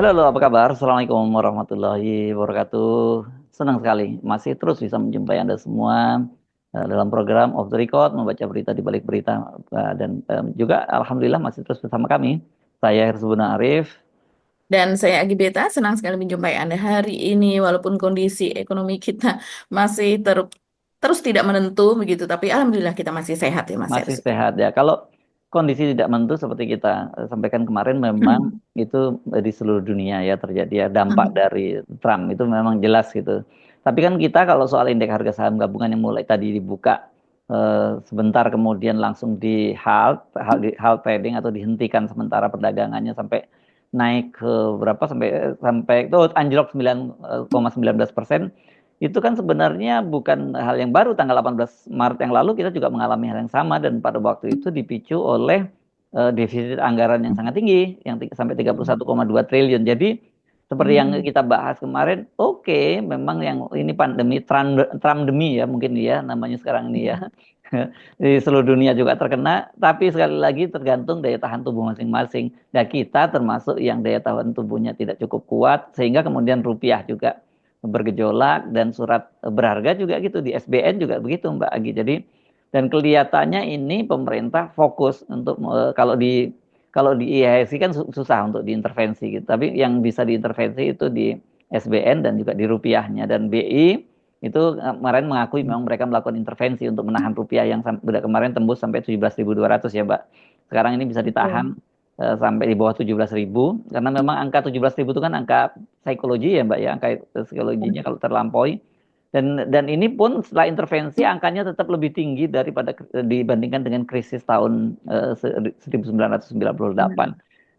Halo, halo, apa kabar? Assalamualaikum warahmatullahi wabarakatuh. Senang sekali masih terus bisa menjumpai Anda semua dalam program Off the Record, membaca berita di balik berita. Dan juga Alhamdulillah masih terus bersama kami. Saya Hersubuna Arif. Dan saya Agi Beta, senang sekali menjumpai Anda hari ini, walaupun kondisi ekonomi kita masih terus tidak menentu begitu, tapi alhamdulillah kita masih sehat ya Mas Masih Ersu. sehat ya. Kalau kondisi tidak menentu seperti kita sampaikan kemarin, memang itu di seluruh dunia ya terjadi ya dampak dari Trump itu memang jelas gitu. Tapi kan kita kalau soal indeks harga saham gabungan yang mulai tadi dibuka sebentar kemudian langsung di halt trading atau dihentikan sementara perdagangannya sampai naik ke berapa sampai sampai itu anjlok 9,19%. Itu kan sebenarnya bukan hal yang baru. Tanggal 18 Maret yang lalu kita juga mengalami hal yang sama dan pada waktu itu dipicu oleh defisit anggaran yang sangat tinggi yang sampai 31,2 triliun. Jadi seperti yang kita bahas kemarin, oke, memang yang ini pandemi Trump demi ya mungkin ya namanya sekarang ini ya. Di seluruh dunia juga terkena, tapi sekali lagi tergantung daya tahan tubuh masing-masing. Dan kita termasuk yang daya tahan tubuhnya tidak cukup kuat sehingga kemudian rupiah juga bergejolak dan surat berharga juga gitu di SBN juga begitu Mbak Agi. Jadi dan kelihatannya ini pemerintah fokus untuk kalau di IHSG kan susah untuk diintervensi gitu. Tapi yang bisa diintervensi itu di SBN dan juga di rupiahnya dan BI itu kemarin mengakui memang mereka melakukan intervensi untuk menahan rupiah yang kemarin tembus sampai 17.200 ya Mbak. Sekarang ini bisa ditahan sampai di bawah 17.000 karena memang angka 17.000 itu kan angka psikologi ya Mbak ya, angka psikologinya kalau terlampaui dan ini pun setelah intervensi angkanya tetap lebih tinggi daripada dibandingkan dengan krisis tahun 1998.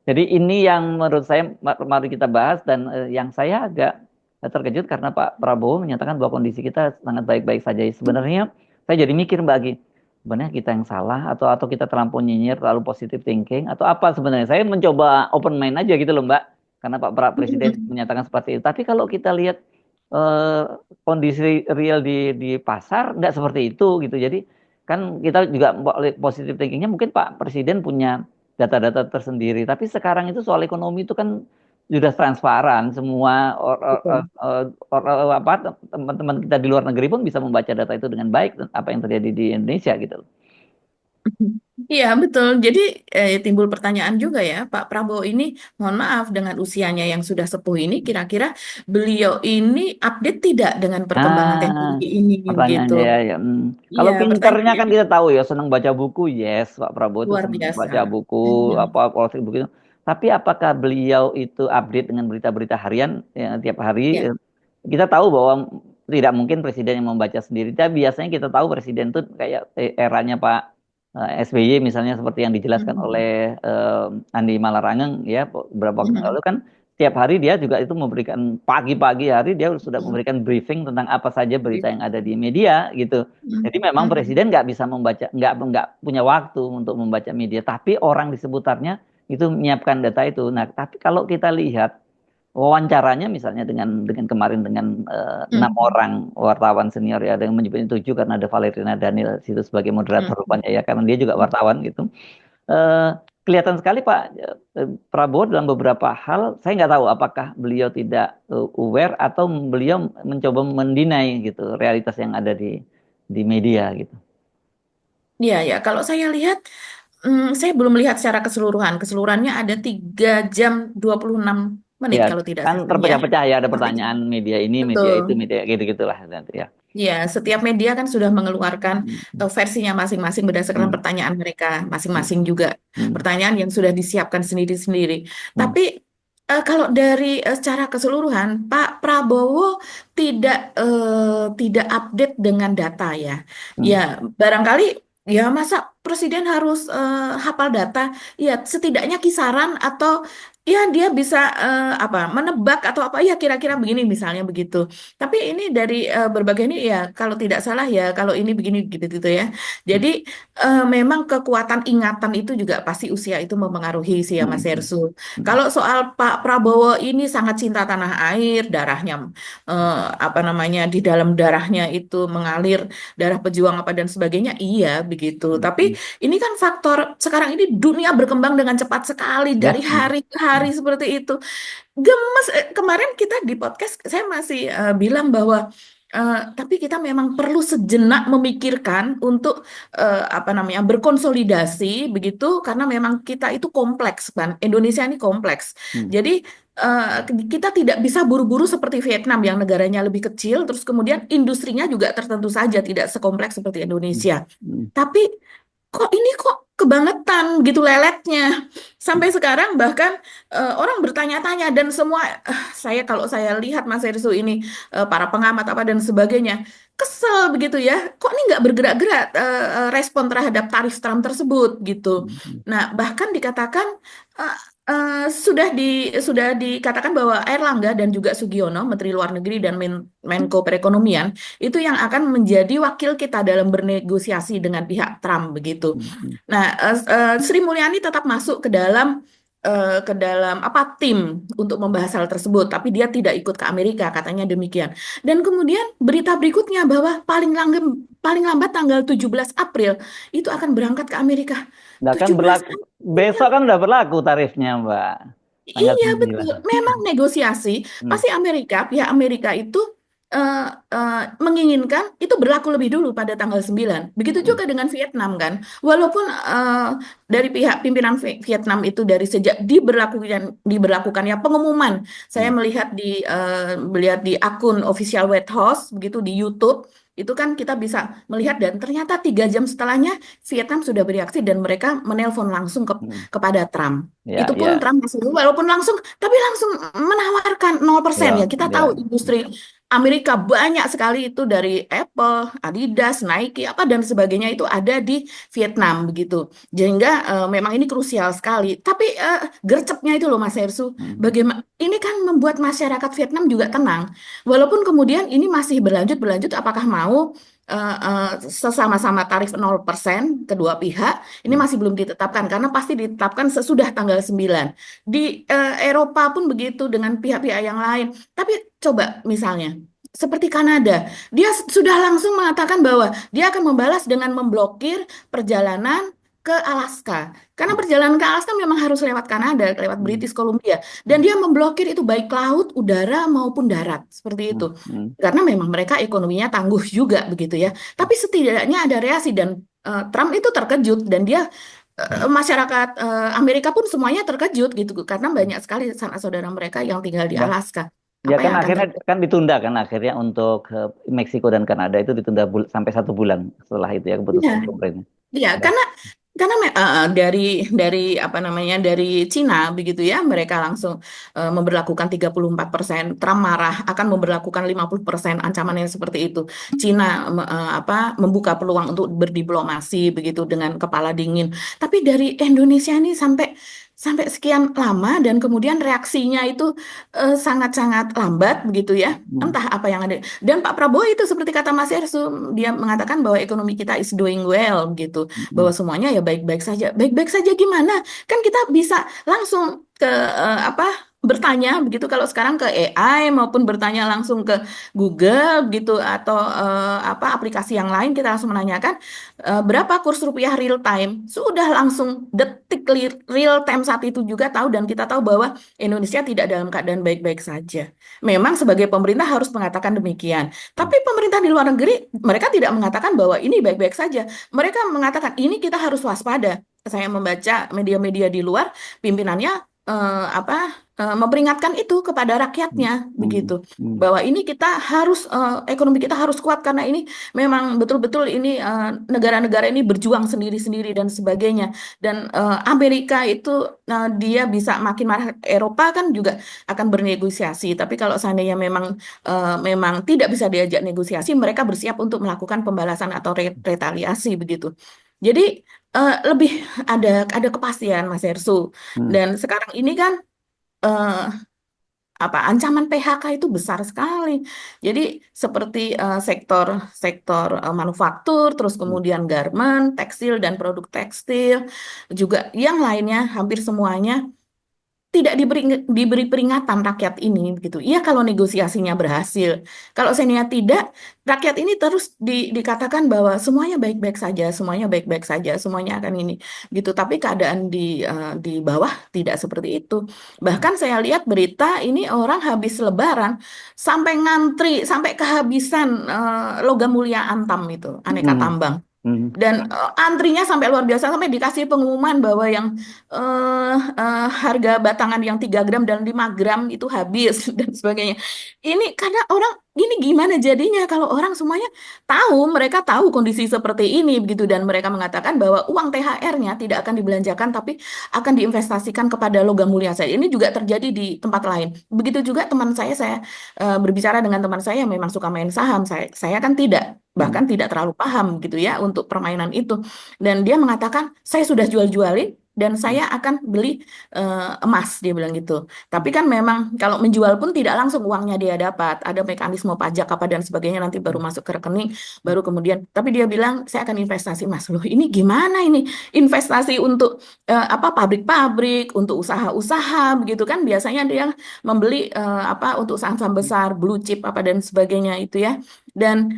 Jadi ini yang menurut saya mari kita bahas dan yang saya agak terkejut karena Pak Prabowo menyatakan bahwa kondisi kita sangat baik-baik saja. Sebenarnya saya jadi mikir Mbak Agi, sebenarnya kita yang salah atau kita terlampau nyinyir terlalu positive thinking atau apa sebenarnya? Saya mencoba open mind aja gitu loh Mbak, karena Pak Presiden menyatakan seperti itu. Tapi kalau kita lihat eh, kondisi real di pasar nggak seperti itu gitu. Jadi kan kita juga positive thinkingnya mungkin Pak Presiden punya data-data tersendiri. Tapi sekarang itu soal ekonomi itu kan sudah transparan semua apa teman-teman kita di luar negeri pun bisa membaca data itu dengan baik apa yang terjadi di Indonesia gitu. Iya, betul. Jadi timbul pertanyaan juga ya, Pak Prabowo ini, mohon maaf dengan usianya yang sudah sepuh ini, kira-kira beliau ini update tidak dengan perkembangan Ah, teknologi ini gitu. pertanyaannya ya, ya. Iya, Kalau pinternya pertanyaannya kan kita tahu ya senang baca buku, yes, Pak Prabowo itu luar senang biasa. baca buku Mhm. apa politik begitu. Tapi apakah beliau itu update dengan berita-berita harian ya, tiap hari? Ya. Kita tahu bahwa tidak mungkin presiden yang membaca sendiri. Tapi biasanya kita tahu presiden itu kayak eranya Pak SBY misalnya seperti yang dijelaskan oleh Mhm. Andi Malarangeng ya beberapa waktu yang lalu Mhm. kan tiap hari dia juga itu memberikan pagi-pagi hari dia sudah memberikan briefing tentang apa saja berita yang ada di media gitu. Jadi Mhm. memang Mhm. presiden nggak bisa membaca, nggak punya waktu untuk membaca media, tapi orang di seputarnya itu menyiapkan data itu. Nah, tapi kalau kita lihat wawancaranya misalnya dengan kemarin dengan enam Mhm. orang wartawan senior ya, ada yang menyebutnya tujuh karena ada Valerina Daniel situ sebagai moderator rupanya ya, karena dia juga wartawan gitu eh, kelihatan sekali Pak Prabowo dalam beberapa hal, saya nggak tahu apakah beliau tidak aware atau beliau mencoba mendinai gitu realitas yang ada di media gitu. Iya, ya. Kalau saya lihat, saya belum melihat secara keseluruhan. Keseluruhannya ada 3 jam 26 menit Ya, kalau tidak kan salah ya. terpecah-pecah ya ada Seperti itu. pertanyaan media ini, media itu, Betul. media gitu-gitulah nanti ya. Ya, setiap media kan sudah mengeluarkan Hmm, versinya masing-masing berdasarkan hmm, pertanyaan mereka hmm, masing-masing juga. hmm, Pertanyaan yang sudah disiapkan sendiri-sendiri. hmm, Tapi kalau dari secara keseluruhan, Pak Prabowo tidak update dengan data ya. hmm, Ya, barangkali ya masa presiden harus hafal data? Ya, setidaknya kisaran atau ya dia bisa apa menebak atau apa ya kira-kira begini misalnya begitu. Tapi ini dari berbagai ini ya kalau tidak salah ya kalau ini begini gitu-gitu ya. hmm, Jadi memang kekuatan ingatan itu juga pasti usia itu mempengaruhi sih ya hmm, Mas hmm, Hersu. hmm, Kalau soal Pak Prabowo ini sangat cinta tanah air, darahnya apa namanya di dalam darahnya itu mengalir darah pejuang apa dan sebagainya, iya begitu. hmm, Tapi hmm. ini kan faktor sekarang ini dunia berkembang dengan cepat sekali Ya, dari hmm, hari ke hari seperti itu. Gemes. Kemarin kita di podcast saya masih bilang bahwa tapi kita memang perlu sejenak memikirkan untuk apa namanya berkonsolidasi begitu karena memang kita itu kompleks kan. Indonesia ini kompleks. Hmm, Jadi kita tidak bisa buru-buru seperti Vietnam yang negaranya lebih kecil terus kemudian industrinya juga tertentu saja tidak sekompleks seperti hmm, Indonesia. hmm, Tapi kok ini kok kebangetan gitu leletnya. hmm, Sampai sekarang bahkan orang bertanya-tanya dan semua saya kalau saya lihat Mas Ersu ini para pengamat apa dan sebagainya kesel begitu ya. Kok ini nggak bergerak-gerak respon terhadap tarif Trump tersebut gitu. hmm, hmm, Nah, bahkan dikatakan eh, sudah dikatakan bahwa Airlangga dan juga Sugiono, Menteri Luar Negeri dan Menko Perekonomian itu yang akan menjadi wakil kita dalam bernegosiasi dengan pihak Trump begitu. hmm, hmm, Nah, Sri Mulyani tetap masuk ke dalam apa tim untuk membahas hal tersebut, tapi dia tidak ikut ke Amerika, katanya demikian. Dan kemudian berita berikutnya bahwa paling lambat tanggal 17 April itu akan berangkat ke Amerika. Nggak kan 17 berlaku, April. besok kan udah berlaku tarifnya, Mbak. Tanggal Iya betul, 9. memang negosiasi. Hmm, Pasti pihak Amerika itu eh, menginginkan itu berlaku lebih dulu pada tanggal 9. Begitu hmm, juga dengan Vietnam kan. Walaupun dari pihak pimpinan Vietnam itu dari sejak diberlakukannya pengumuman, saya hmm, melihat di akun official White House begitu di YouTube. Itu kan kita bisa melihat dan ternyata 3 jam setelahnya Vietnam sudah bereaksi dan mereka menelpon langsung hmm. kepada Trump. Ya, Itu pun ya, Trump masih walaupun langsung tapi langsung menawarkan 0% ya. ya, Kita tahu ya. industri Amerika banyak sekali itu dari Apple, Adidas, Nike apa dan sebagainya itu ada di Vietnam begitu. Sehingga memang ini krusial sekali. Tapi gercepnya itu loh Mas Hersu, Hmm, bagaimana ini kan membuat masyarakat Vietnam juga tenang. Walaupun kemudian ini masih berlanjut apakah mau sesama-sama tarif 0% kedua pihak ini hmm, masih belum ditetapkan karena pasti ditetapkan sesudah tanggal 9. Di Eropa pun begitu dengan pihak-pihak yang lain. Tapi coba misalnya seperti Kanada, dia sudah langsung mengatakan bahwa dia akan membalas dengan memblokir perjalanan ke Alaska. Karena perjalanan ke Alaska memang harus lewat Kanada, lewat hmm, British Columbia. Dan hmm, dia memblokir itu baik laut, udara maupun darat. Seperti itu. hmm, hmm, Karena memang mereka ekonominya tangguh juga begitu ya. Tapi setidaknya ada reaksi dan Trump itu terkejut dan dia masyarakat Amerika pun semuanya terkejut gitu karena hmm. banyak sekali sanak saudara mereka yang tinggal di Ya, Alaska. ya Apa kan yang akan akhirnya terjadi? kan ditunda kan akhirnya untuk Meksiko dan Kanada itu ditunda sampai 1 bulan setelah itu ya Iya, keputusan pemerintah. iya, Ya. karena dari apa namanya dari Cina begitu ya mereka langsung memberlakukan 34%. Trump marah akan memberlakukan 50% ancaman yang seperti itu. Cina apa membuka peluang untuk berdiplomasi begitu dengan kepala dingin. Tapi dari Indonesia ini sampai sampai sekian lama dan kemudian reaksinya itu sangat-sangat lambat begitu ya. Hmm, Entah apa yang ada. Dan Pak Prabowo itu seperti kata Mas Ersu, dia mengatakan bahwa ekonomi kita is doing well gitu, hmm, bahwa semuanya ya baik-baik saja. Baik-baik saja gimana? Kan kita bisa langsung ke apa bertanya begitu kalau sekarang ke AI maupun bertanya langsung ke Google gitu atau apa aplikasi yang lain kita langsung menanyakan berapa kurs rupiah real time sudah langsung detik real time saat itu juga tahu dan kita tahu bahwa Indonesia tidak dalam keadaan baik-baik saja. Memang sebagai pemerintah harus mengatakan demikian. hmm, Tapi pemerintah di luar negeri mereka tidak mengatakan bahwa ini baik-baik saja. Mereka mengatakan ini kita harus waspada. Saya membaca media-media di luar, pimpinannya apa memperingatkan itu kepada hmm, rakyatnya hmm, begitu. hmm, Bahwa ini kita harus ekonomi kita harus kuat karena ini memang betul-betul ini negara-negara ini berjuang sendiri-sendiri dan sebagainya. Dan Amerika itu dia bisa makin marah. Eropa kan juga akan bernegosiasi. Tapi kalau seandainya memang tidak bisa diajak negosiasi, mereka bersiap untuk melakukan pembalasan atau retaliasi begitu. Jadi lebih ada kepastian Mas Hersu. hmm. Dan sekarang ini kan eh, apa ancaman PHK itu besar sekali. Jadi seperti sektor sektor manufaktur, terus Hmm. kemudian garment, tekstil dan produk tekstil, juga yang lainnya hampir semuanya tidak diberi peringatan rakyat ini begitu. Iya kalau negosiasinya berhasil. Kalau seandainya tidak, rakyat ini terus dikatakan bahwa semuanya baik-baik saja, semuanya baik-baik saja, semuanya akan ini gitu. Tapi keadaan di bawah tidak seperti itu. Bahkan saya lihat berita ini orang habis Lebaran sampai ngantri, sampai kehabisan logam mulia Antam itu, aneka Mm, tambang. mm, Dan antrinya sampai luar biasa sampai dikasih pengumuman bahwa yang harga batangan yang 3 gram dan 5 gram itu habis dan sebagainya. Ini karena orang ini gimana jadinya kalau orang semuanya tahu, mereka tahu kondisi seperti ini begitu dan mereka mengatakan bahwa uang THR-nya tidak akan dibelanjakan tapi akan diinvestasikan kepada logam mulia saja. Ini juga terjadi di tempat lain. Begitu juga teman saya berbicara dengan teman saya yang memang suka main saham. Saya kan tidak mm, bahkan tidak terlalu paham gitu ya untuk permainan itu. Dan dia mengatakan, saya sudah jual-jualin dan mm, saya akan beli emas, dia bilang gitu. Tapi kan memang kalau menjual pun tidak langsung uangnya dia dapat. Ada mekanisme pajak apa dan sebagainya nanti baru mm, masuk ke rekening, baru kemudian. Tapi dia bilang, saya akan investasi emas. Loh, ini gimana ini? Investasi untuk apa pabrik-pabrik, untuk usaha-usaha begitu kan biasanya dia membeli apa untuk saham-saham besar, blue chip apa dan sebagainya itu ya. Dan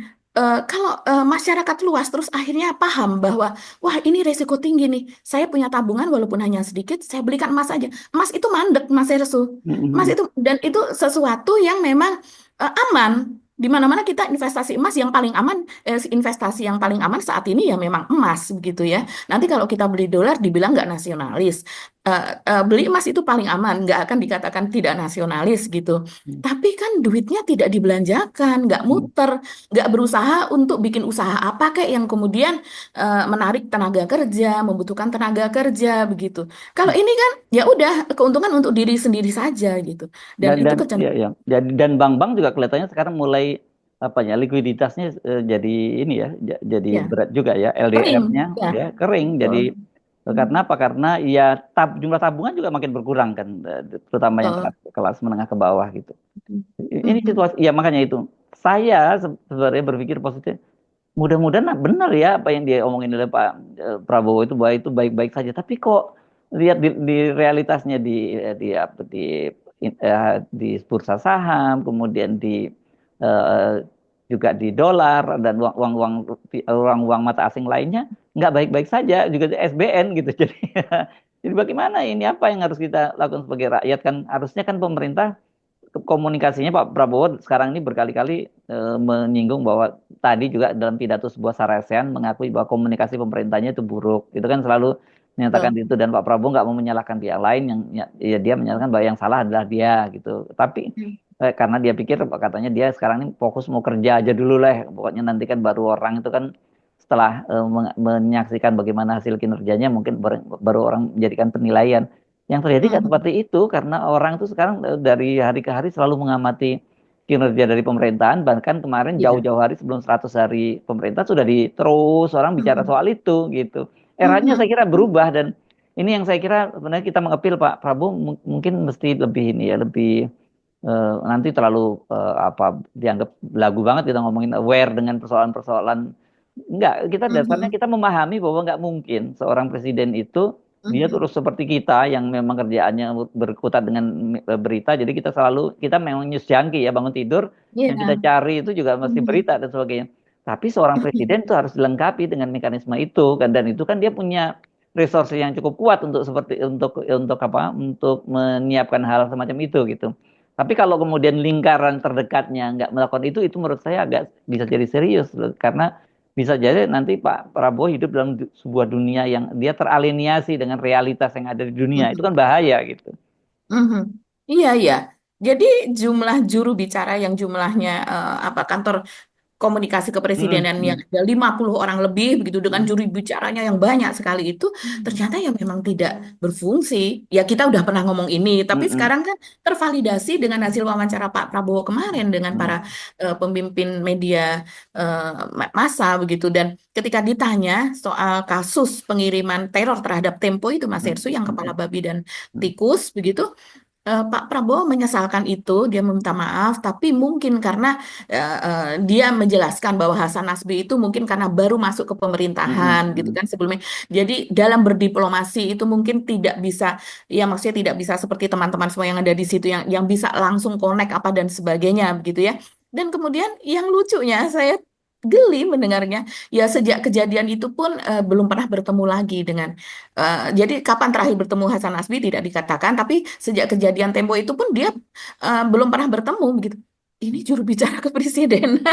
kalau masyarakat luas terus akhirnya paham bahwa wah ini resiko tinggi nih. Saya punya tabungan walaupun hanya sedikit, saya belikan emas aja. Emas itu mandek, Mas Ersu. mm, Emas mm, itu dan itu sesuatu yang memang aman. Di mana-mana kita investasi emas yang paling aman, investasi yang paling aman saat ini ya memang emas begitu ya. Nanti kalau kita beli dolar dibilang nggak nasionalis. Beli emas itu paling aman, nggak akan dikatakan tidak nasionalis gitu. mm, Tapi kan duitnya tidak dibelanjakan, nggak mm. muter, nggak berusaha untuk bikin usaha apa kayak yang kemudian menarik tenaga kerja, membutuhkan tenaga kerja begitu. Kalau ini kan ya udah keuntungan untuk diri sendiri saja gitu. Dan itu Ya, kecenderungan ya. Dan bank-bank juga kelihatannya sekarang mulai apa ya likuiditasnya jadi ini ya jadi ya berat juga ya kering LDR-nya ya ya kering jadi betul. Hmm, karena apa? Karena ya jumlah tabungan juga makin berkurang kan terutama yang betul. kelas menengah ke bawah gitu. Ini Mhm. situasi ya makanya itu saya sebenarnya berpikir positif. Mudah-mudahan benar ya apa yang dia omongin oleh Pak Prabowo itu baik-baik saja. Tapi kok lihat di realitasnya di bursa saham, kemudian eh, juga di dolar dan uang-uang mata asing lainnya nggak baik-baik saja juga di SBN gitu. Jadi bagaimana ini apa yang harus kita lakukan sebagai rakyat kan harusnya kan pemerintah komunikasinya Pak Prabowo sekarang ini berkali-kali menyinggung bahwa tadi juga dalam pidato sebuah sarasehan mengakui bahwa komunikasi pemerintahnya itu buruk. Itu kan selalu menyatakan Betul. itu dan Pak Prabowo nggak mau menyalahkan pihak lain yang ya dia menyatakan bahwa yang salah adalah dia gitu. Tapi Hmm. karena dia pikir katanya dia sekarang ini fokus mau kerja aja dulu lah. Pokoknya nanti kan baru orang itu kan setelah menyaksikan bagaimana hasil kinerjanya mungkin baru orang menjadikan penilaian. Yang terjadi kan Mhm. seperti itu karena orang itu sekarang dari hari ke hari selalu mengamati kinerja dari pemerintahan bahkan kemarin Iya. jauh-jauh hari sebelum 100 hari pemerintah sudah terus orang bicara Mhm. soal itu gitu. Eranya saya Mhm. kira berubah dan ini yang saya kira sebenarnya kita mengepil Pak Prabowo mungkin mesti lebih ini ya lebih nanti terlalu apa dianggap lagu banget kita ngomongin aware dengan persoalan-persoalan. Enggak, kita dasarnya Mhm. kita memahami bahwa nggak mungkin seorang presiden itu dia Mhm. terus seperti kita yang memang kerjaannya berkutat dengan berita. Jadi kita memang news junkie ya bangun tidur yang kita Iya. cari itu juga mesti Mhm. berita dan sebagainya. Tapi seorang presiden itu harus dilengkapi dengan mekanisme itu kan dan itu kan dia punya resource yang cukup kuat untuk seperti untuk apa untuk menyiapkan hal semacam itu gitu. Tapi kalau kemudian lingkaran terdekatnya nggak melakukan itu menurut saya agak bisa jadi serius karena bisa jadi nanti Pak Prabowo hidup dalam sebuah dunia yang dia teraliniasi dengan realitas yang ada di dunia. Itu Mhm. kan bahaya gitu. Mhm. Iya, iya. Jadi jumlah juru bicara yang jumlahnya apa kantor komunikasi Mm, kepresidenan yang mm, ada 50 orang lebih begitu dengan mm, juru bicaranya yang banyak sekali itu ternyata ya memang tidak berfungsi. Ya kita udah pernah ngomong ini, mm, tapi mm, sekarang kan tervalidasi dengan hasil wawancara Pak Prabowo kemarin dengan para mm, pemimpin media eh, massa begitu dan ketika ditanya soal kasus pengiriman teror terhadap Tempo itu Mas mm, Ersu yang mm, kepala babi dan mm, tikus begitu Pak Prabowo menyesalkan itu, dia meminta maaf, tapi mungkin karena dia menjelaskan bahwa Hasan Nasbi itu mungkin karena baru masuk ke Mm-mm, pemerintahan gitu mm-mm. kan sebelumnya. Jadi dalam berdiplomasi itu mungkin tidak bisa, ya maksudnya tidak bisa seperti teman-teman semua yang ada di situ yang bisa langsung connect apa dan sebagainya begitu ya. Dan kemudian yang lucunya saya geli mendengarnya, ya sejak kejadian itu pun belum pernah bertemu lagi dengan jadi kapan terakhir bertemu Hasan Nasbi tidak dikatakan, tapi sejak kejadian Tempo itu pun dia belum pernah bertemu begitu. Ini juru bicara kepresidenan.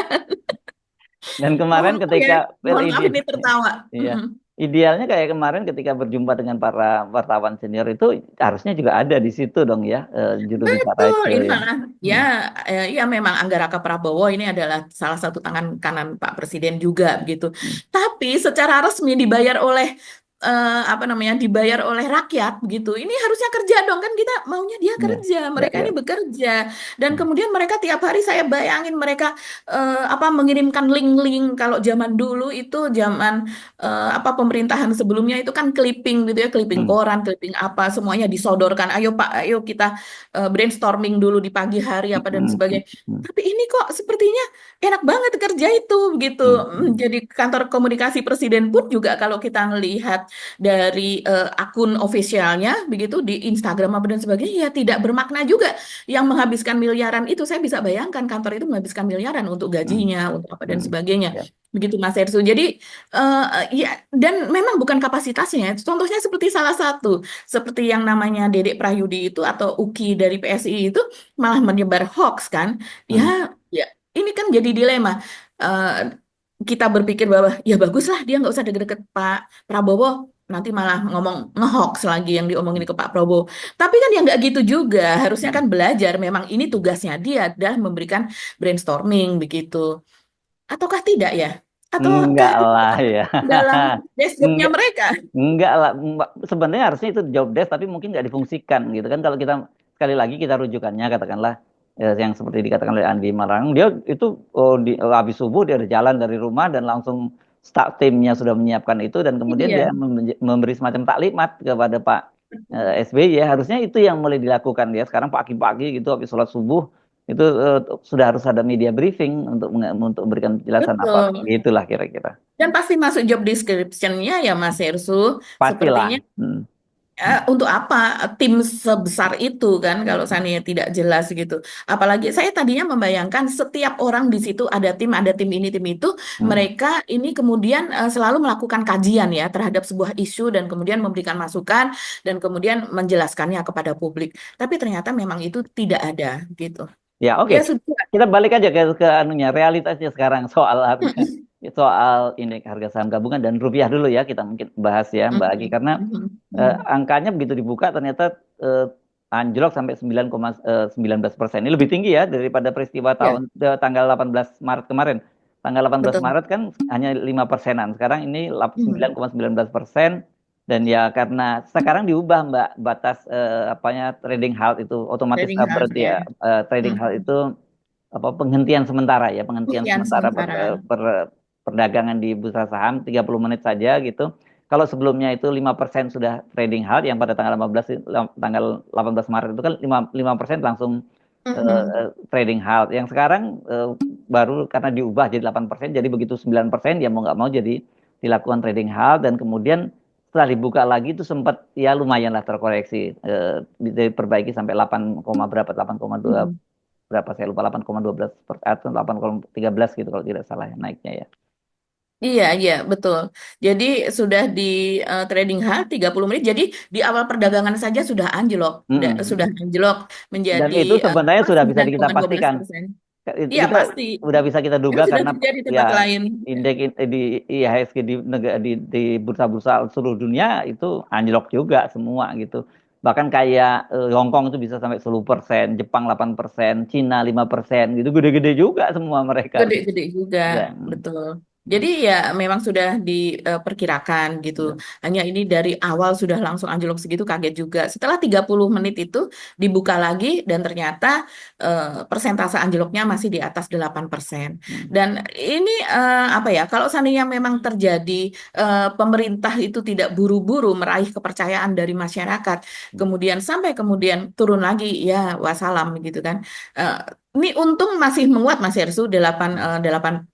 Dan Mohon kemarin maaf ya, ketika well, mohon maaf ini tertawa. iya, idealnya kayak kemarin ketika berjumpa dengan para wartawan senior itu harusnya juga ada di situ dong ya, juru bicara Betul, itu ini ya. malah ya, Hmm, ya memang Angga Prabowo ini adalah salah satu tangan kanan Pak Presiden juga gitu. hmm. Tapi secara resmi dibayar oleh apa namanya, dibayar oleh rakyat begitu. Ini harusnya kerja dong kan, kita maunya dia Iya, kerja, ya, mereka ya. ini bekerja dan Hmm, kemudian mereka tiap hari saya bayangin mereka apa mengirimkan link-link kalau zaman dulu itu zaman apa pemerintahan sebelumnya itu kan clipping gitu ya, clipping hmm, koran, clipping apa semuanya disodorkan. Ayo Pak, ayo kita brainstorming dulu di pagi hari apa dan hmm, hmm, sebagainya. hmm, Tapi ini kok sepertinya enak banget kerja itu begitu. hmm, hmm, Jadi kantor komunikasi presiden pun juga kalau kita melihat dari akun ofisialnya begitu di Instagram apa dan sebagainya ya tidak bermakna juga yang menghabiskan miliaran itu. Saya bisa bayangkan kantor itu menghabiskan miliaran untuk hmm, gajinya, untuk apa dan hmm. sebagainya. Ya. Begitu Mas Ersu. Jadi ya dan memang bukan kapasitasnya. Contohnya seperti salah satu seperti yang namanya Dedek Prahyudi itu atau Uki dari PSI itu malah menyebar hoax kan. Ya, Hmm, ya ini kan jadi dilema. Eh, kita berpikir bahwa ya baguslah dia nggak usah deket-deket Pak Prabowo, nanti malah ngomong ngehoax lagi yang diomongin ke Pak Prabowo. Tapi kan ya nggak gitu juga. Harusnya hmm. kan belajar. Memang ini tugasnya dia adalah memberikan brainstorming begitu. Ataukah tidak ya? Ataukah Enggak itu lah ya. dalam desk jobnya Enggak. mereka? Enggak lah, sebenarnya harusnya itu job desk tapi mungkin nggak difungsikan gitu kan. Kalau kita sekali lagi kita rujukannya katakanlah yang seperti dikatakan oleh Andi Malarang, dia itu habis subuh dia ada jalan dari rumah dan langsung start timnya sudah menyiapkan itu dan kemudian dia Iya, memberi semacam taklimat kepada Pak SBY. Harusnya itu yang mulai dilakukan dia sekarang pagi-pagi gitu habis sholat subuh itu sudah harus ada media briefing untuk memberikan penjelasan apa betul. gitulah kira-kira. Dan pasti masuk job description-nya ya Mas Ersu. Pastilah. Sepertinya Hmm. Hmm. untuk apa tim sebesar itu kan kalau seandainya tidak jelas gitu. Apalagi saya tadinya membayangkan setiap orang di situ ada tim ini, tim itu, Hmm. mereka ini kemudian selalu melakukan kajian ya terhadap sebuah isu dan kemudian memberikan masukan dan kemudian menjelaskannya kepada publik. Tapi ternyata memang itu tidak ada gitu. Ya, oke. Ya sudah. Kita balik aja ke anunya, realitasnya sekarang soal harga, soal indeks harga saham gabungan dan rupiah dulu ya. Kita mungkin bahas ya, Mbak Agi, Mhm, karena mhm, mhm. angkanya begitu dibuka ternyata eh, anjlok sampai 9,19%. Ini lebih tinggi ya daripada peristiwa Ya, tanggal 18 Maret kemarin. Tanggal 18 betul. Maret kan hanya 5%-an. Sekarang ini Mhm. 9,19%. Dan ya karena sekarang diubah Mbak batas apanya trading halt itu otomatis Trading berhenti ya. house-nya. Trading halt itu apa penghentian sementara ya, penghentian Buktian sementara sementara. perdagangan di bursa saham 30 menit saja gitu. Kalau sebelumnya itu 5% sudah trading halt yang pada tanggal 18 Maret itu kan 5% langsung Mhm. trading halt. Yang sekarang baru karena diubah jadi 8%, jadi begitu 9% ya mau nggak mau jadi dilakukan trading halt dan kemudian setelah dibuka lagi itu sempat ya lumayan lah terkoreksi diperbaiki sampai 8, berapa 8,2 Mhm. berapa saya lupa 8,12 atau 8,13 gitu kalau tidak salah ya, naiknya ya. Iya, iya, betul. Jadi sudah di trading hard 30 menit. Jadi di awal perdagangan saja sudah anjlok. Sudah Mm-mm. anjlok Dan menjadi itu sebenarnya apa, sudah bisa kita 9,12%. pastikan. Itu Iya, kita pasti. udah bisa kita Itu duga sudah karena terjadi di tempat ya lain. indeks di IHSG di bursa-bursa seluruh dunia itu anjlok juga semua gitu. Bahkan kayak Hong Kong itu bisa sampai 10%, Jepang 8%, Cina 5% gitu. Gede-gede juga semua mereka. Gede-gede juga, Ya. betul. Jadi ya memang sudah diperkirakan gitu. Ya. Hanya ini dari awal sudah langsung anjlok segitu kaget juga. Setelah 30 menit itu dibuka lagi dan ternyata persentase anjloknya masih di atas 8%. Hmm. Dan ini apa ya, kalau seandainya memang terjadi pemerintah itu tidak buru-buru meraih kepercayaan dari masyarakat, kemudian sampai kemudian turun lagi, ya wassalam gitu kan. Eh, ini untung masih menguat Mas Hersu 8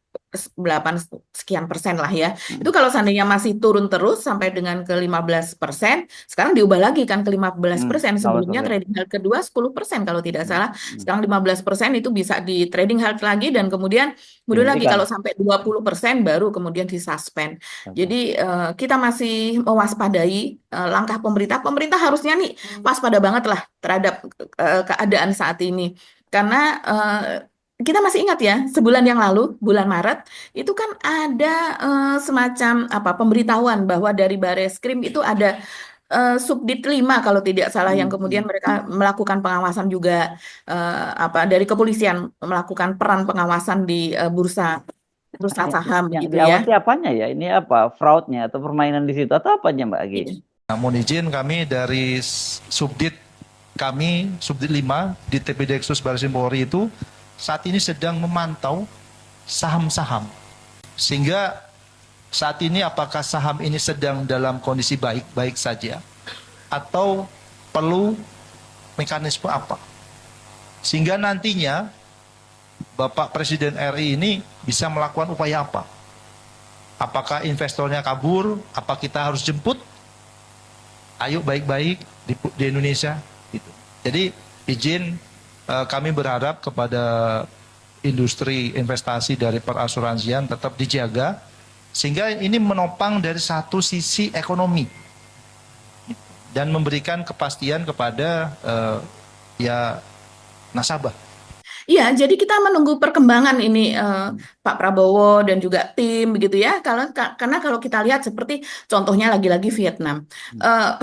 sekian persen lah ya. Itu Hmm. kalau seandainya masih turun terus sampai dengan ke 15%, sekarang diubah lagi kan ke 15%. Kalau Sebelumnya seperti trading halt kedua 10% kalau tidak hmm. salah. Hmm. Sekarang 15% itu bisa di trading halt lagi dan kemudian mundur lagi Dihentikan. kalau sampai 20% baru kemudian disuspend. Jadi Oke. kita masih mewaspadai langkah pemerintah. Pemerintah harusnya nih waspada banget lah terhadap keadaan saat ini. Karena kita masih ingat ya, sebulan yang lalu, bulan Maret, itu kan ada semacam apa pemberitahuan bahwa dari Bareskrim itu ada Subdit 5 kalau tidak salah yang Hmm. kemudian Hmm. mereka melakukan pengawasan juga apa dari kepolisian melakukan peran pengawasan di bursa bursa saham Yang gitu ya. diawasi apanya ya? Ini apa? Fraudnya atau permainan di situ atau apanya Mbak Agi? Iya. Mohon izin kami dari Subdit kami, Subdit 5 di TPDXUS Baris Krim Polri itu saat ini sedang memantau saham-saham. Sehingga saat ini apakah saham ini sedang dalam kondisi baik-baik saja atau perlu mekanisme apa? Sehingga nantinya Bapak Presiden RI ini bisa melakukan upaya apa? Apakah investornya kabur? Apa kita harus jemput? Ayo baik-baik di Indonesia gitu. Jadi izin kami berharap kepada industri investasi dari perasuransian tetap dijaga sehingga ini menopang dari satu sisi ekonomi dan memberikan kepastian kepada ya nasabah. Iya, jadi kita menunggu perkembangan ini Pak Prabowo dan juga tim begitu ya. Karena kalau kita lihat seperti contohnya lagi-lagi Vietnam,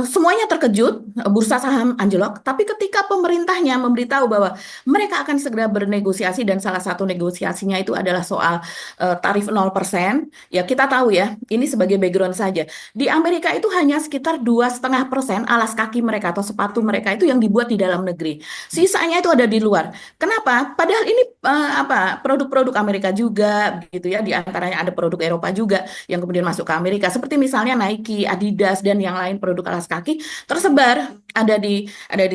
semuanya terkejut, bursa saham anjlok. Tapi ketika pemerintahnya memberitahu bahwa mereka akan segera bernegosiasi dan salah satu negosiasinya itu adalah soal tarif 0%, ya kita tahu ya. Ini sebagai background saja. Di Amerika itu hanya sekitar 2,5% alas kaki mereka atau sepatu mereka itu yang dibuat di dalam negeri. Sisanya itu ada di luar. Kenapa? Padahal ini apa produk-produk Amerika juga gitu ya. Di antaranya ada produk Eropa juga yang kemudian masuk ke Amerika. Seperti misalnya Nike, Adidas dan yang lain produk alas kaki tersebar ada di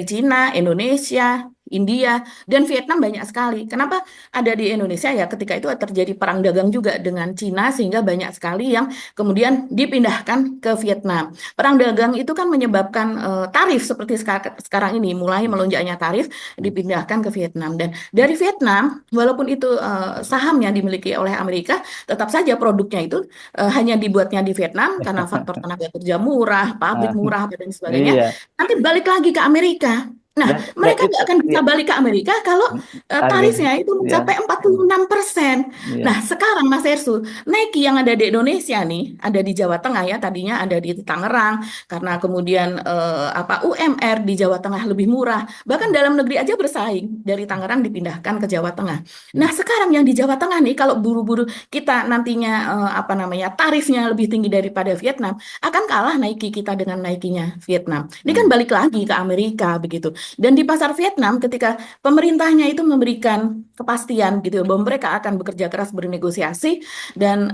Cina, Indonesia, India dan Vietnam banyak sekali. Kenapa ada di Indonesia ya? Ketika itu terjadi perang dagang juga dengan Cina sehingga banyak sekali yang kemudian dipindahkan ke Vietnam. Perang dagang itu kan menyebabkan tarif seperti sekarang ini mulai melonjaknya tarif dipindahkan ke Vietnam dan dari Vietnam walaupun itu sahamnya dimiliki oleh Amerika tetap saja produknya itu hanya dibuatnya di Vietnam karena faktor tenaga kerja murah, pabrik Ah, murah dan sebagainya iya. nanti balik lagi ke Amerika. Nah, Dan mereka itu nggak akan bisa ya, balik ke Amerika kalau harga tarifnya itu ya, mencapai 46%. Nah, ya. sekarang Mas Ersu, Nike yang ada di Indonesia nih, ada di Jawa Tengah ya, tadinya ada di Tangerang, karena kemudian apa UMR di Jawa Tengah lebih murah. Bahkan dalam negeri aja bersaing, dari Tangerang dipindahkan ke Jawa Tengah. Nah, sekarang yang di Jawa Tengah nih, kalau buru-buru kita nantinya apa namanya tarifnya lebih tinggi daripada Vietnam, akan kalah Nike kita dengan Nike-nya Vietnam. Ini kan Hmm. balik lagi ke Amerika begitu. Dan di pasar Vietnam ketika pemerintahnya itu memberikan kepastian gitu bahwa mereka akan bekerja keras bernegosiasi dan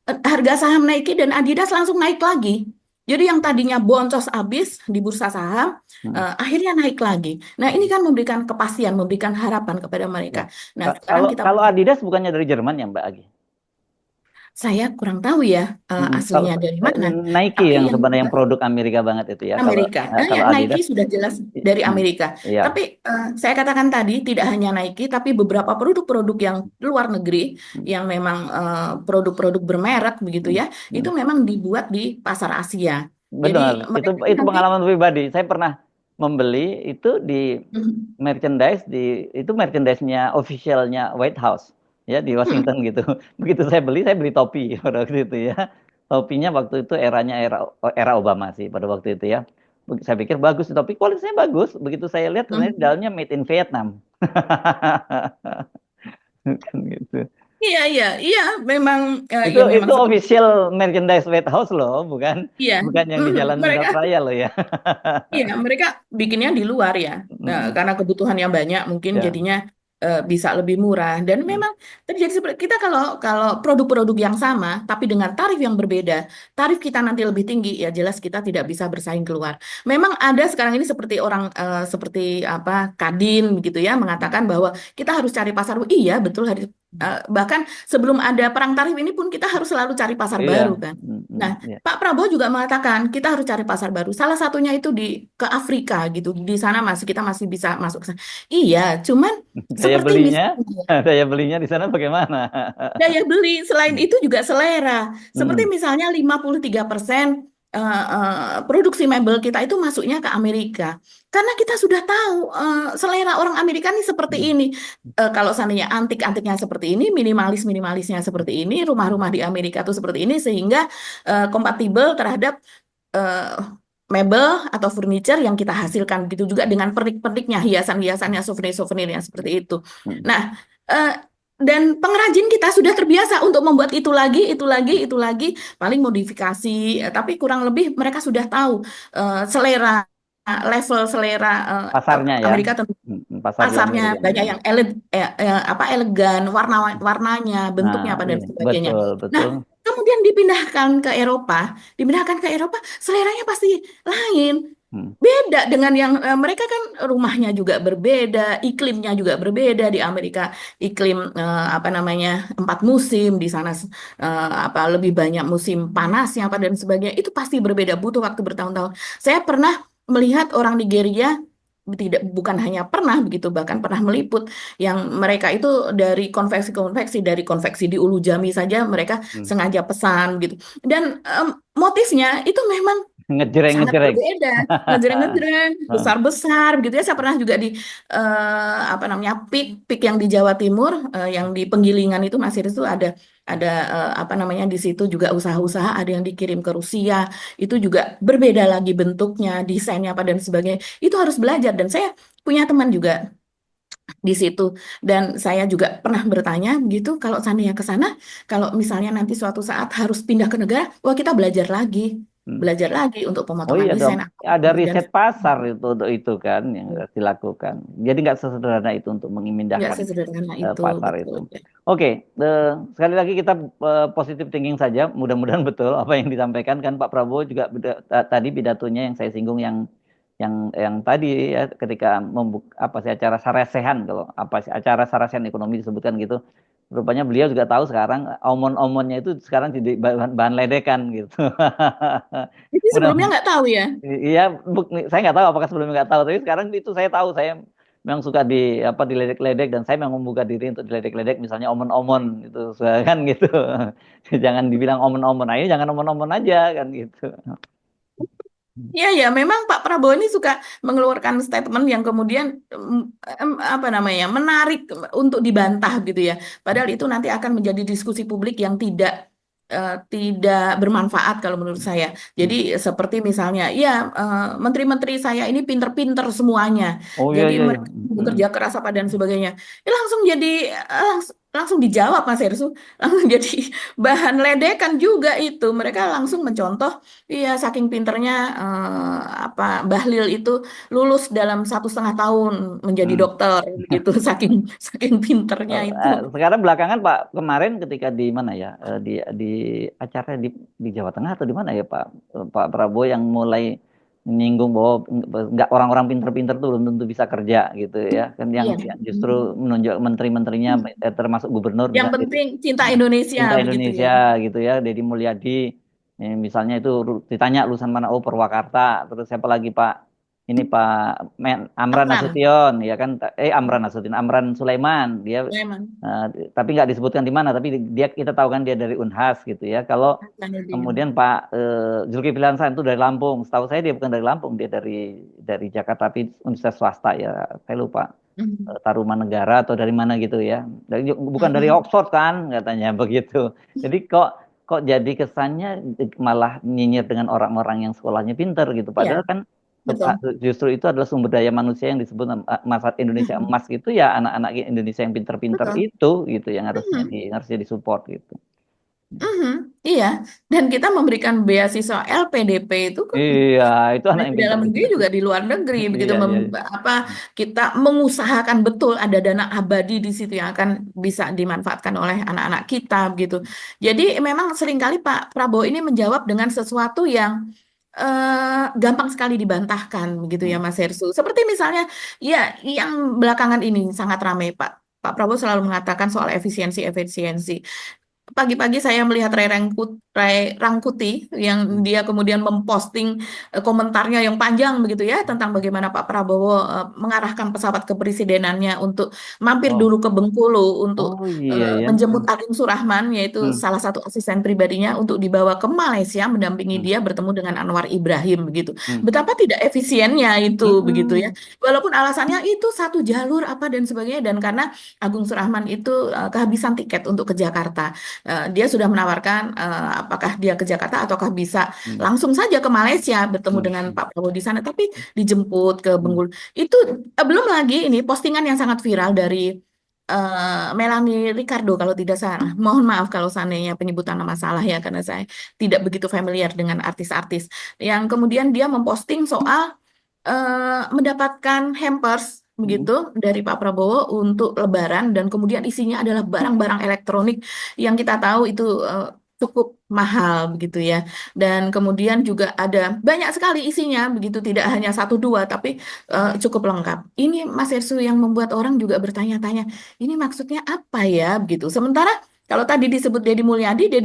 harga saham Nike dan Adidas langsung naik lagi. Jadi yang tadinya boncos habis di bursa saham, Hmm. akhirnya naik lagi. Nah ini kan memberikan kepastian, memberikan harapan kepada Ya. mereka. Nah sekarang Kalau kita, kalau Adidas bukannya dari Jerman ya Mbak Agi? saya kurang tahu ya Kalau aslinya dari mana. Nike Tapi yang yang sebenarnya yang produk Amerika banget itu ya. Kalau Amerika. Ya, kalau Nike Adidas, sudah jelas dari hmm, Amerika. ya. Tapi saya katakan tadi tidak hanya Nike, tapi beberapa produk-produk yang luar negeri Hmm. yang memang produk-produk bermerek begitu Hmm. ya, itu Hmm. memang dibuat di pasar Asia. Jadi Benar, itu mereka itu nanti pengalaman pribadi. Saya pernah membeli itu di merchandise itu merchandise-nya officialnya White House ya di Washington gitu. Begitu saya beli topi pada waktu itu ya. Topinya waktu itu era Obama sih pada waktu itu ya. Saya pikir bagus topi kualitasnya bagus. Begitu saya lihat ternyata di dalamnya made in Vietnam. Kan gitu. Iya, iya, iya, memang Itu ya memang itu seperti official merchandise White House loh, bukan iya. bukan yang di Jalan Mereka Lintas Raya loh ya. iya, mereka bikinnya di luar ya. Nah, Mm-mm. karena kebutuhan yang banyak mungkin Ya. jadinya bisa lebih murah. Dan Mm. memang terjadi seperti kita kalau kalau produk-produk yang sama tapi dengan tarif yang berbeda, tarif kita nanti lebih tinggi, ya jelas kita tidak bisa bersaing keluar. Memang ada sekarang ini seperti orang seperti apa Kadin begitu ya mengatakan bahwa kita harus cari pasar. Iya, betul harus bahkan sebelum ada perang tarif ini pun kita harus selalu cari pasar Iya. baru kan. Nah, Ya. Pak Prabowo juga mengatakan kita harus cari pasar baru. Salah satunya itu di ke Afrika gitu. Di sana masih kita masih bisa masuk ke sana. Iya, cuman Daya seperti belinya, misalnya daya belinya di sana bagaimana? daya beli selain itu juga selera. Seperti Mm. misalnya 53% produksi mebel kita itu masuknya ke Amerika. Karena kita sudah tahu selera orang Amerika ini seperti ini. Kalau seandainya antik-antiknya seperti ini, minimalis-minimalisnya seperti ini, rumah-rumah di Amerika itu seperti ini, sehingga kompatibel terhadap eh, mebel atau furniture yang kita hasilkan. Begitu juga dengan pernik-perniknya, hiasan-hiasannya, souvenir-souvenirnya seperti itu. Mm. Nah, eh, dan pengrajin kita sudah terbiasa untuk membuat itu lagi, itu lagi, itu lagi, paling modifikasi, tapi kurang lebih mereka sudah tahu selera, level selera Pasarnya ya. Amerika tentu Pasar di pasarnya Amerika. banyak yang apa elegan, warnanya, bentuknya Nah, apa dan iya, sebagainya. betul, Nah, betul. kemudian dipindahkan ke Eropa, seleranya pasti lain. Hmm. Beda dengan yang mereka kan rumahnya juga berbeda, iklimnya juga berbeda di Amerika, iklim apa namanya 4 musim di sana apa lebih banyak musim panasnya apa dan sebagainya itu pasti berbeda butuh waktu bertahun-tahun. Saya pernah melihat orang Nigeria tidak bukan hanya pernah begitu bahkan pernah meliput yang mereka itu dari konveksi di Ulu Jami saja mereka Hmm. sengaja pesan gitu dan motifnya itu memang Ngejreng, sangat ngejreng. berbeda, ngejreng-ngejreng, besar-besar gitu ya. Saya pernah juga di apa namanya pik yang di Jawa Timur, yang di Penggilingan itu masih itu ada apa namanya di situ juga usaha-usaha ada yang dikirim ke Rusia, itu juga berbeda lagi bentuknya, desainnya apa dan sebagainya. Itu harus belajar dan saya punya teman juga di situ dan saya juga pernah bertanya gitu kalau seandainya ke sana, kalau misalnya nanti suatu saat harus pindah ke negara, wah kita Hmm. belajar lagi untuk Oh pemotongan iya dong, desain ada dan riset pasar itu untuk itu kan yang harus dilakukan. Jadi nggak sesederhana itu untuk nggak memindahkan sesederhana itu pasar betul. itu. Oke, sekali lagi kita positive thinking saja. Mudah-mudahan betul apa yang disampaikan kan Pak Prabowo juga tadi pidatonya yang saya singgung yang tadi ya ketika membuka apa sih acara sarasehan kalau apa sih acara sarasehan ekonomi disebutkan gitu. Rupanya beliau juga tahu sekarang omon-omonnya itu sekarang jadi bahan ledekan gitu. Jadi Mudah sebelumnya nggak tahu ya. Iya, saya nggak tahu apakah sebelumnya nggak tahu, tapi sekarang itu saya tahu. Saya memang suka diledek-ledek dan saya memang membuka diri untuk diledek-ledek, misalnya omon-omon gitu, kan gitu. Jangan dibilang omon-omon, nah ini jangan omon-omon aja kan gitu. Iya ya, memang Pak Prabowo ini suka mengeluarkan statement yang kemudian apa namanya menarik untuk dibantah gitu ya. Padahal itu nanti akan menjadi diskusi publik yang tidak bermanfaat kalau menurut saya. Jadi seperti misalnya, ya menteri-menteri saya ini pinter-pinter semuanya. Oh iya Jadi iya iya. mereka bekerja keras apa dan sebagainya. Ya, langsung jadi langsung dijawab Mas Hersu, langsung jadi bahan ledekan juga itu. Mereka langsung mencontoh, iya saking pinternya apa Bahlil itu lulus dalam 1,5 tahun menjadi Hmm. dokter begitu saking saking pinternya itu. Sekarang belakangan Pak kemarin ketika di mana ya di acara di Jawa Tengah atau di mana ya Pak Prabowo yang mulai menyinggung bahwa nggak orang-orang pinter-pinter tuh belum tentu bisa kerja gitu ya kan Iya. yang justru menunjuk menteri-menterinya termasuk gubernur Yang misalnya penting cinta Indonesia Cinta begitu ya. Indonesia gitu ya Deddy Mulyadi misalnya itu ditanya lulusan mana oh Purwakarta terus siapa lagi Pak ini Pak Amran Amran, Nasution ya kan Amran Nasution Amran Sulaiman dia Sulaiman, eh, tapi nggak disebutkan di mana tapi dia kita tahu kan dia dari Unhas gitu ya kalau Hasanuddin. kemudian Pak Zulkifli Hasan itu dari Lampung setahu saya dia bukan dari Lampung dia dari Jakarta tapi universitas swasta ya saya lupa Mhm. Tarumanegara atau dari mana gitu ya. Bukan dari Mhm. Oxford kan katanya begitu. Jadi kok kok jadi kesannya malah nyinyir dengan orang-orang yang sekolahnya pinter gitu. Padahal Iya. kan betul, justru itu adalah sumber daya manusia yang disebut masa Indonesia Mhm, emas gitu ya, anak-anak Indonesia yang pinter-pinter betul. itu gitu yang Mhm. harusnya disupport gitu. Mhm, iya, dan kita memberikan beasiswa LPDP itu kan Iya, itu anak dari yang dalam pinter-pinter. negeri juga di luar negeri begitu Iya, iya, iya. apa kita mengusahakan betul ada dana abadi di situ yang akan bisa dimanfaatkan oleh anak-anak kita begitu. Jadi memang seringkali Pak Prabowo ini menjawab dengan sesuatu yang gampang sekali dibantahkan begitu ya Hmm. Mas Hersu. Seperti misalnya ya yang belakangan ini sangat ramai Pak. Pak Prabowo selalu mengatakan soal efisiensi. Pagi-pagi saya melihat Ray Rangkuti yang dia kemudian memposting komentarnya yang panjang begitu ya tentang bagaimana Pak Prabowo mengarahkan pesawat kepresidenannya untuk mampir Oh, dulu ke Bengkulu untuk oh iya ya. menjemput Arin Surahman yaitu Hmm, salah satu asisten pribadinya untuk dibawa ke Malaysia mendampingi hmm, dia bertemu dengan Anwar Ibrahim begitu. hmm, Betapa tidak efisiennya itu begitu ya. hmm, Walaupun alasannya itu satu jalur apa dan sebagainya dan karena Agung Surahman itu kehabisan tiket untuk ke Jakarta. Dia sudah menawarkan apakah dia ke Jakarta ataukah bisa hmm, langsung saja ke Malaysia bertemu hmm, dengan Pak Prabowo di sana, tapi dijemput ke hmm, Bengkulu. Itu belum lagi ini postingan yang sangat viral dari Melanie Ricardo kalau tidak salah. Mohon maaf kalau seandainya penyebutan nama salah ya karena saya tidak begitu familiar dengan artis-artis. Yang kemudian dia memposting soal mendapatkan hampers hmm, begitu dari Pak Prabowo untuk Lebaran dan kemudian isinya adalah barang-barang elektronik yang kita tahu itu cukup mahal begitu ya. Dan kemudian juga ada banyak sekali isinya begitu tidak hanya satu dua tapi cukup lengkap. Ini Mas Ersu yang membuat orang juga bertanya-tanya, ini maksudnya apa ya begitu. Sementara kalau tadi disebut Deddy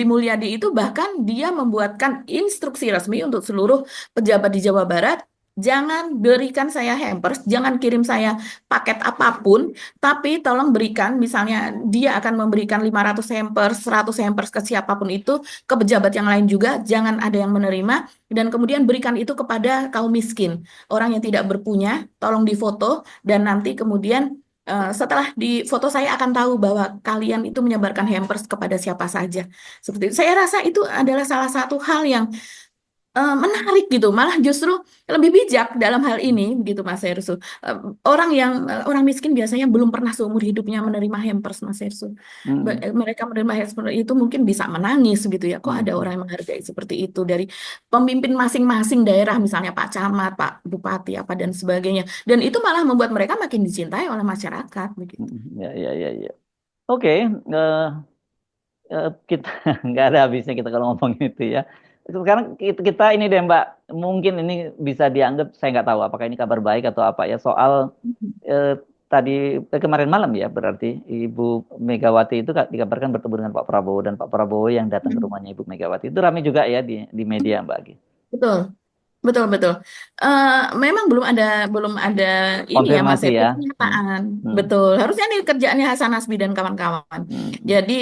Mulyadi itu bahkan dia membuatkan instruksi resmi untuk seluruh pejabat di Jawa Barat. Jangan berikan saya hampers, jangan kirim saya paket apapun, tapi tolong berikan, misalnya dia akan memberikan 500 hampers, 100 hampers ke siapapun itu, ke pejabat yang lain juga, jangan ada yang menerima, dan kemudian berikan itu kepada kaum miskin, orang yang tidak berpunya, tolong difoto, dan nanti kemudian setelah di foto saya akan tahu bahwa kalian itu menyebarkan hampers kepada siapa saja. Seperti itu. Saya rasa itu adalah salah satu hal yang menarik gitu, malah justru lebih bijak dalam hal ini, begitu Mas Hersu. Eh, orang miskin biasanya belum pernah seumur hidupnya menerima hampers, Mas Hersu. hmm, Mereka menerima hampers itu mungkin bisa menangis gitu ya. Kok hmm, ada hmm, orang yang menghargai seperti itu dari pemimpin masing-masing daerah, misalnya Pak Camat, Pak Bupati, apa dan sebagainya. Dan itu malah membuat mereka makin dicintai oleh masyarakat, begitu. hmm. Ya, ya, ya, ya. Oke, kita nggak ada habisnya kita kalau ngomongin itu ya. Sekarang kita ini deh Mbak, mungkin ini bisa dianggap saya nggak tahu apakah ini kabar baik atau apa ya soal eh, tadi kemarin malam ya berarti Ibu Megawati itu dikabarkan bertemu dengan Pak Prabowo dan Pak Prabowo yang datang ke rumahnya Ibu Megawati itu ramai juga ya di media Mbak Gi. Betul. Betul, betul. Memang belum ada ini ya Mas Konfirmasi Epi ya. Hmm, pernyataan. hmm, Betul. Harusnya ini kerjaannya Hasan Nasbi dan kawan-kawan. hmm, hmm, Jadi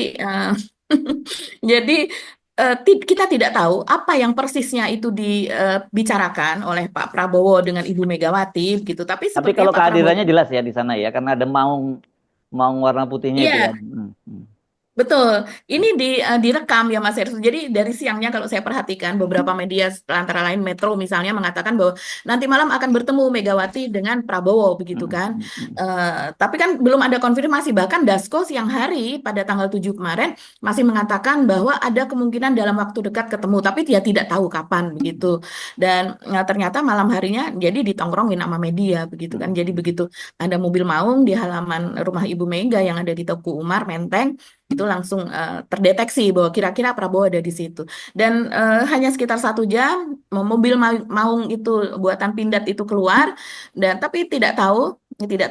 jadi kita tidak tahu apa yang persisnya itu dibicarakan oleh Pak Prabowo dengan Ibu Megawati gitu. Tapi Tapi sepertinya kalau Pak Prabowo kehadirannya jelas ya di sana ya karena ada maung maung warna putihnya itu ya. iya. Hmm, hmm, Betul, ini direkam ya Mas Hersut. Jadi dari siangnya kalau saya perhatikan beberapa media antara lain Metro misalnya mengatakan bahwa nanti malam akan bertemu Megawati dengan Prabowo begitu hmm, kan. hmm, hmm, Tapi kan belum ada konfirmasi. Bahkan Dasko siang hari pada tanggal 7 kemarin masih mengatakan bahwa ada kemungkinan dalam waktu dekat ketemu, tapi dia tidak tahu kapan begitu. Dan ternyata malam harinya jadi ditongkrongin sama media begitu kan. hmm, Jadi hmm. begitu ada mobil maung di halaman rumah Ibu Mega yang ada di Teguh Umar Menteng itu langsung terdeteksi bahwa kira-kira Prabowo ada di situ. Dan hanya sekitar 1 jam mobil maung itu buatan Pindad itu keluar dan tapi tidak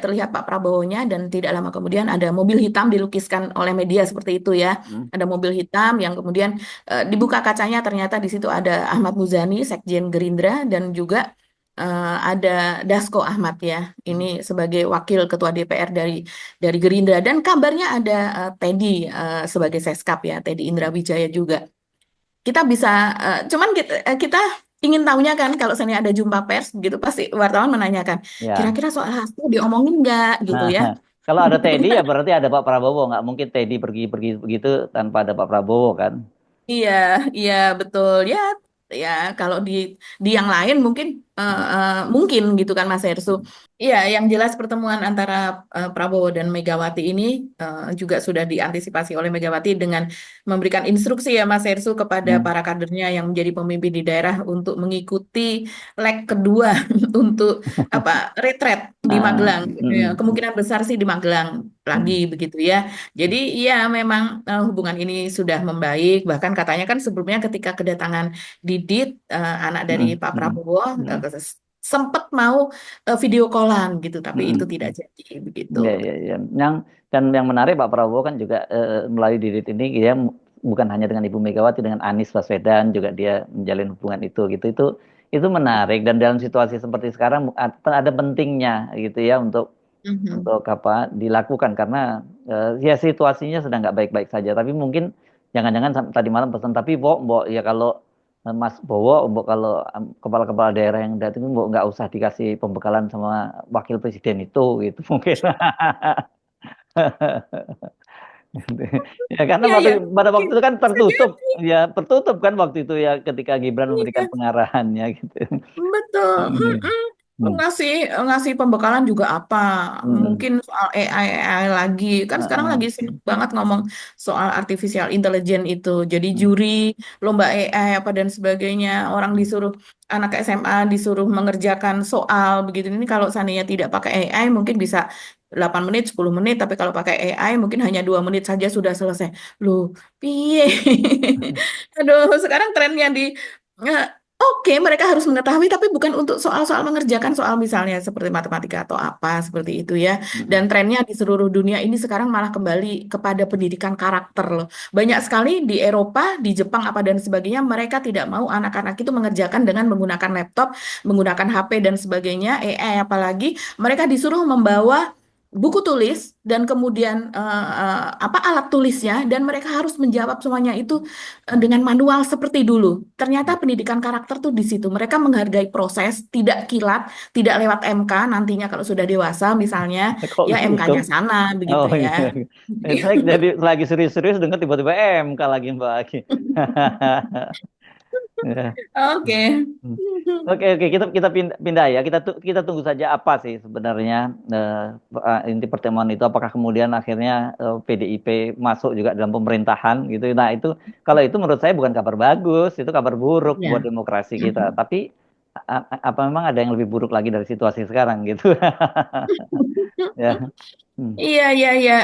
terlihat Pak Prabowo-nya dan tidak lama kemudian ada mobil hitam dilukiskan oleh media seperti itu ya. Hmm. Ada mobil hitam yang kemudian dibuka kacanya ternyata di situ ada Ahmad Muzani, Sekjen Gerindra dan juga ada Dasko Ahmad ya. Ini sebagai wakil ketua DPR dari Gerindra dan kabarnya ada Teddy sebagai Seskap ya, Teddy Indra Wijaya juga. Kita bisa cuman kita ingin tahunya kan kalau misalnya ada jumpa pers gitu pasti wartawan menanyakan Ya. kira-kira soal hasil diomongin nggak gitu Nah, ya. kalau ada Teddy ya berarti ada Pak Prabowo. Nggak mungkin Teddy pergi-pergi begitu tanpa ada Pak Prabowo kan? Iya, iya betul ya. Ya kalau di yang lain mungkin mungkin gitu kan Mas Hersu. Iya, yang jelas pertemuan antara Prabowo dan Megawati ini juga sudah diantisipasi oleh Megawati dengan memberikan instruksi ya Mas Hersu kepada Hmm. para kadernya yang menjadi pemimpin di daerah untuk mengikuti leg kedua untuk apa retret di Ah, Magelang. Ya, mm, kemungkinan besar sih di Magelang lagi mm, begitu ya. Jadi ya memang hubungan ini sudah membaik. Bahkan katanya kan sebelumnya ketika kedatangan Didit, anak dari mm, Pak mm, Prabowo, mm, sempat mau video callan gitu, tapi mm, itu tidak mm. jadi begitu. Ya, ya, ya. Yang menarik Pak Prabowo kan juga melalui Didit ini dia bukan hanya dengan Ibu Megawati, dengan Anies Baswedan juga dia menjalin hubungan itu gitu. Itu menarik dan dalam situasi seperti sekarang ada pentingnya gitu ya Mhm. untuk apa dilakukan karena ya situasinya sedang nggak baik-baik saja. Tapi mungkin jangan-jangan tadi malam pesan tapi Mbok ya kalau Mas Bowo, Mbok kalau kepala-kepala daerah yang datang Mbok nggak usah dikasih pembekalan sama wakil presiden itu gitu mungkin. Ya karena Iya, ya, pada mungkin waktu itu kan bisa jadi. tertutup kan waktu itu ya ketika Gibran memberikan Iya, pengarahannya gitu. betul. Hmm. Ngasih ngasih pembekalan juga apa? Hmm. Mungkin soal AI lagi. Kan sekarang Heeh. lagi sibuk banget ngomong soal artificial intelligence itu. Jadi Hmm. juri lomba AI apa dan sebagainya. Orang disuruh anak SMA disuruh mengerjakan soal begitu. Ini kalau seandainya tidak pakai AI mungkin bisa 8 menit, 10 menit, tapi kalau pakai AI mungkin hanya 2 menit saja sudah selesai. Loh, piye? Aduh, sekarang trennya di eh, oke, mereka harus mengetahui, tapi bukan untuk soal-soal mengerjakan soal misalnya seperti matematika atau apa seperti itu ya. Dan Hmm. trennya di seluruh dunia ini sekarang malah kembali kepada pendidikan karakter loh. Banyak sekali di Eropa, di Jepang apa dan sebagainya, mereka tidak mau anak-anak itu mengerjakan dengan menggunakan laptop, menggunakan HP dan sebagainya, AI apalagi, mereka disuruh membawa buku tulis dan kemudian apa alat tulisnya dan mereka harus menjawab semuanya itu dengan manual seperti dulu. Ternyata pendidikan karakter tuh di situ. Mereka menghargai proses, tidak kilat, tidak lewat MK nantinya kalau sudah dewasa misalnya, Kok ya gitu? MK-nya sana begitu Oh ya. iya. Saya jadi lagi serius-serius dengar tiba-tiba MK lagi Mbak Aki. Ya. Oke. Hmm. Oke, kita kita pindah ya. Kita tunggu saja apa sih sebenarnya inti pertemuan itu. Apakah kemudian akhirnya PDIP masuk juga dalam pemerintahan gitu. Nah itu kalau itu menurut saya bukan kabar bagus, itu kabar buruk buat Ya. demokrasi kita. Tapi apa memang ada yang lebih buruk lagi dari situasi sekarang gitu? Ya. Hmm. Iya, iya, iya.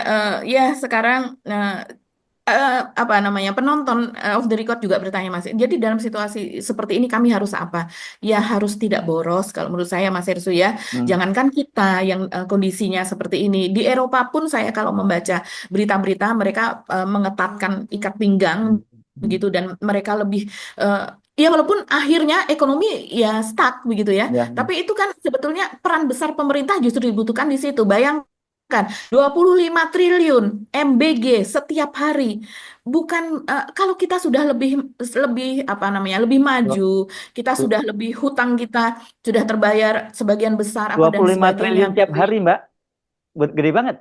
Ya, sekarang eh, apa namanya penonton off the record juga bertanya Mas. Jadi dalam situasi seperti ini kami harus apa? Ya harus tidak boros kalau menurut saya Mas Hersu ya. Hmm. Jangankan kita yang kondisinya seperti ini. Di Eropa pun saya kalau membaca berita-berita mereka mengetatkan ikat pinggang Hmm. begitu dan mereka lebih eh, ya walaupun akhirnya ekonomi ya stuck begitu ya. Ya. Tapi itu kan sebetulnya peran besar pemerintah justru dibutuhkan di situ. Bayangkan 25 triliun MBG setiap hari. Bukan kalau kita sudah lebih lebih apa namanya? Lebih maju, kita sudah lebih hutang kita sudah terbayar sebagian besar apa Dua dan puluh lima sebagainya triliun tiap begitu ya. hari, Mbak. Gede banget.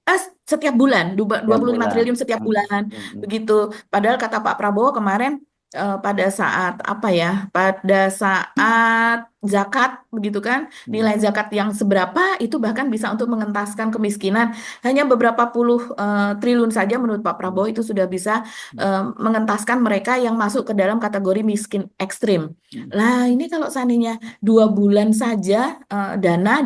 Eh, setiap bulan Ya 25 bulan. triliun setiap Hmm. bulan Hmm. begitu. Padahal kata Pak Prabowo kemarin pada saat apa ya? Pada saat zakat begitu kan, Hmm. nilai zakat yang seberapa itu bahkan bisa untuk mengentaskan kemiskinan. Hanya beberapa puluh triliun saja menurut Pak Hmm. Prabowo itu sudah bisa Hmm. mengentaskan mereka yang masuk ke dalam kategori miskin ekstrim. Hmm. Lah ini kalau seandainya 2 bulan saja dana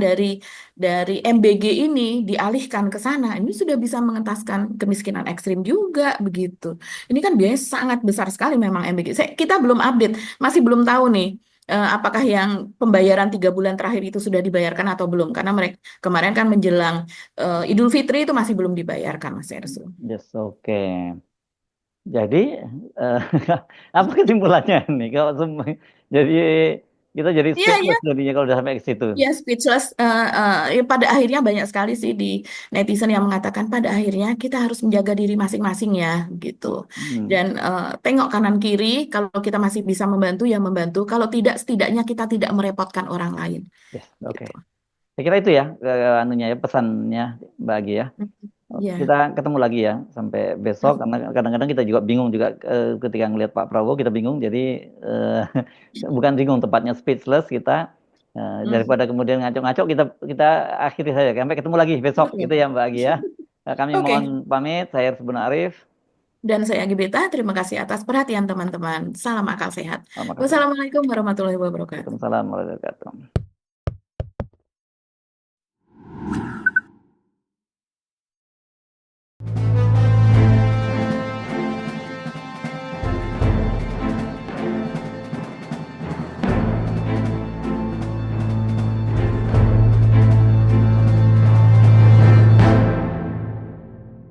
dari MBG ini dialihkan ke sana, ini sudah bisa mengentaskan kemiskinan ekstrim juga begitu. Ini kan biayanya sangat besar sekali memang MBG. Kita belum update, masih belum tahu nih apakah yang pembayaran 3 bulan terakhir itu sudah dibayarkan atau belum. Karena mereka kemarin kan menjelang Idul Fitri itu masih belum dibayarkan, Mas Ersu. Yes, oke. Jadi eh, apa kesimpulannya nih kalau semua jadi kita jadi Iya, iya. speechless jadinya kalau udah sampai ke situ. Ya, speechless. Ya, pada akhirnya banyak sekali sih di netizen yang mengatakan pada akhirnya kita harus menjaga diri masing-masing ya, gitu. Hmm. Dan tengok kanan kiri, kalau kita masih bisa membantu ya membantu. Kalau tidak, setidaknya kita tidak merepotkan orang lain, Yes, oke. gitu. Saya kira itu ya anunya ya pesannya Mbak Agi ya. Ya, Kita ketemu lagi ya sampai besok karena kadang-kadang kita juga bingung juga ketika ngelihat Pak Prabowo kita bingung jadi bukan bingung tepatnya speechless kita mm, daripada kemudian ngaco-ngaco kita akhiri saja sampai ketemu lagi besok gitu betul. ya Mbak Agi ya. Kami Oke, mohon pamit, saya Rizbun Arif. dan saya Gibita, terima kasih atas perhatian teman-teman. Salam akal sehat. Terima kasih. Wassalamualaikum warahmatullahi wabarakatuh. Waalaikumsalam warahmatullahi wabarakatuh.